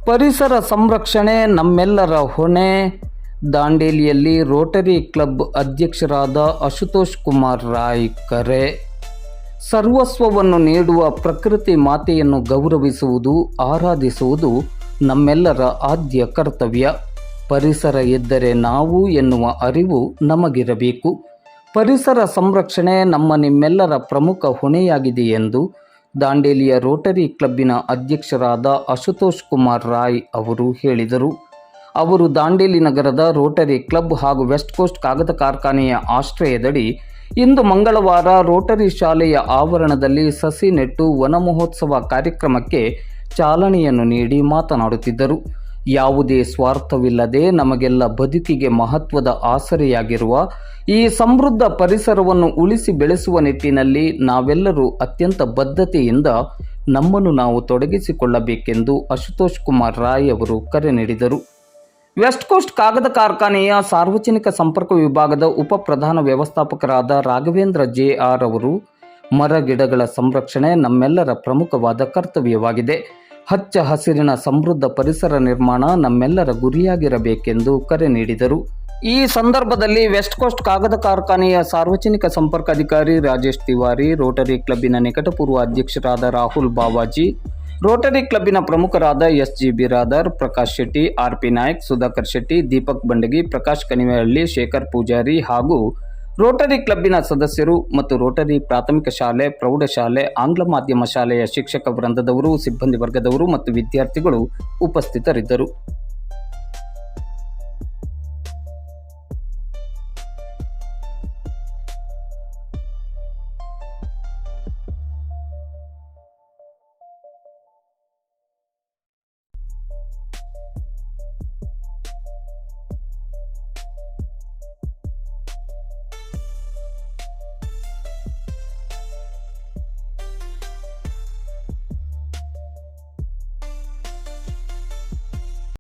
ಪರಿಸರ ಸಂರಕ್ಷಣೆ ನಮ್ಮೆಲ್ಲರ ಹೊಣೆ. ದಾಂಡೇಲಿಯಲ್ಲಿ ರೋಟರಿ ಕ್ಲಬ್ ಅಧ್ಯಕ್ಷರಾದ ಅಶುತೋಷ್ ಕುಮಾರ್ ರಾಯ್ ಕರೆ. ಸರ್ವಸ್ವವನ್ನು ನೀಡುವ ಪ್ರಕೃತಿ ಮಾತೆಯನ್ನು ಗೌರವಿಸುವುದು, ಆರಾಧಿಸುವುದು ನಮ್ಮೆಲ್ಲರ ಆದ್ಯ ಕರ್ತವ್ಯ. ಪರಿಸರ ಇದ್ದರೆ ನಾವು ಎನ್ನುವ ಅರಿವು ನಮಗಿರಬೇಕು. ಪರಿಸರ ಸಂರಕ್ಷಣೆ ನಿಮ್ಮೆಲ್ಲರ ಪ್ರಮುಖ ಹೊಣೆಯಾಗಿದೆ ಎಂದು ದಾಂಡೇಲಿಯ ರೋಟರಿ ಕ್ಲಬ್ಬಿನ ಅಧ್ಯಕ್ಷರಾದ ಅಶುತೋಷ್ ಕುಮಾರ್ ರಾಯ್ ಅವರು ಹೇಳಿದರು. ಅವರು ದಾಂಡೇಲಿ ನಗರದ ರೋಟರಿ ಕ್ಲಬ್ ಹಾಗೂ ವೆಸ್ಟ್ ಕೋಸ್ಟ್ ಕಾಗದ ಕಾರ್ಖಾನೆಯ ಆಶ್ರಯದಡಿ ಇಂದು ಮಂಗಳವಾರ ರೋಟರಿ ಶಾಲೆಯ ಆವರಣದಲ್ಲಿ ಸಸಿ ನೆಟ್ಟು ವನ ಮಹೋತ್ಸವ ಕಾರ್ಯಕ್ರಮಕ್ಕೆ ಚಾಲನೆಯನ್ನು ನೀಡಿ ಮಾತನಾಡುತ್ತಿದ್ದರು. ಯಾವುದೇ ಸ್ವಾರ್ಥವಿಲ್ಲದೆ ನಮಗೆಲ್ಲ ಬದುಕಿಗೆ ಮಹತ್ವದ ಆಸರೆಯಾಗಿರುವ ಈ ಸಮೃದ್ಧ ಪರಿಸರವನ್ನು ಉಳಿಸಿ ಬೆಳೆಸುವ ನಿಟ್ಟಿನಲ್ಲಿ ನಾವೆಲ್ಲರೂ ಅತ್ಯಂತ ಬದ್ಧತೆಯಿಂದ ನಮ್ಮನ್ನು ನಾವು ತೊಡಗಿಸಿಕೊಳ್ಳಬೇಕೆಂದು ಅಶುತೋಷ್ ಕುಮಾರ್ ರಾಯ್ ಅವರು ಕರೆ ನೀಡಿದರು. ವೆಸ್ಟ್ ಕೋಸ್ಟ್ ಕಾಗದ ಕಾರ್ಖಾನೆಯ ಸಾರ್ವಜನಿಕ ಸಂಪರ್ಕ ವಿಭಾಗದ ಉಪ ಪ್ರಧಾನ ವ್ಯವಸ್ಥಾಪಕರಾದ ರಾಘವೇಂದ್ರ ಜೆ.ಆರ್. ಅವರು ಮರ ಗಿಡಗಳ ಸಂರಕ್ಷಣೆ ನಮ್ಮೆಲ್ಲರ ಪ್ರಮುಖವಾದ ಕರ್ತವ್ಯವಾಗಿದೆ. ಹಚ್ಚ ಹಸಿರಿನ ಸಮೃದ್ಧ ಪರಿಸರ ನಿರ್ಮಾಣ ನಮ್ಮೆಲ್ಲರ ಗುರಿಯಾಗಿರಬೇಕೆಂದು ಕರೆ ನೀಡಿದರು. ಈ ಸಂದರ್ಭದಲ್ಲಿ ವೆಸ್ಟ್ ಕೋಸ್ಟ್ ಕಾಗದ ಕಾರ್ಖಾನೆಯ ಸಾರ್ವಜನಿಕ ಸಂಪರ್ಕ ಅಧಿಕಾರಿ ರಾಜೇಶ್ ತಿವಾರಿ, ರೋಟರಿ ಕ್ಲಬ್ಬಿನ ನಿಕಟಪೂರ್ವ ಅಧ್ಯಕ್ಷರಾದ ರಾಹುಲ್ ಬಾವಾಜಿ, ರೋಟರಿ ಕ್ಲಬ್ಬಿನ ಪ್ರಮುಖರಾದ ಎಸ್.ಜಿ. ಬಿರಾದರ್, ಪ್ರಕಾಶ್ ಶೆಟ್ಟಿ, ಆರ್.ಪಿ. ನಾಯಕ್, ಸುಧಾಕರ್ ಶೆಟ್ಟಿ, ದೀಪಕ್ ಬಂಡಗಿ, ಪ್ರಕಾಶ್ ಕನಿವೇಹಳ್ಳಿ, ಶೇಖರ್ ಪೂಜಾರಿ ಹಾಗೂ ರೋಟರಿ ಕ್ಲಬ್ಬಿನ ಸದಸ್ಯರು ಮತ್ತು ರೋಟರಿ ಪ್ರಾಥಮಿಕ ಶಾಲೆ, ಪ್ರೌಢಶಾಲೆ, ಆಂಗ್ಲ ಮಾಧ್ಯಮ ಶಾಲೆಯ ಶಿಕ್ಷಕ ವೃಂದದವರು, ಸಿಬ್ಬಂದಿ ವರ್ಗದವರು ಮತ್ತು ವಿದ್ಯಾರ್ಥಿಗಳು ಉಪಸ್ಥಿತರಿದ್ದರು.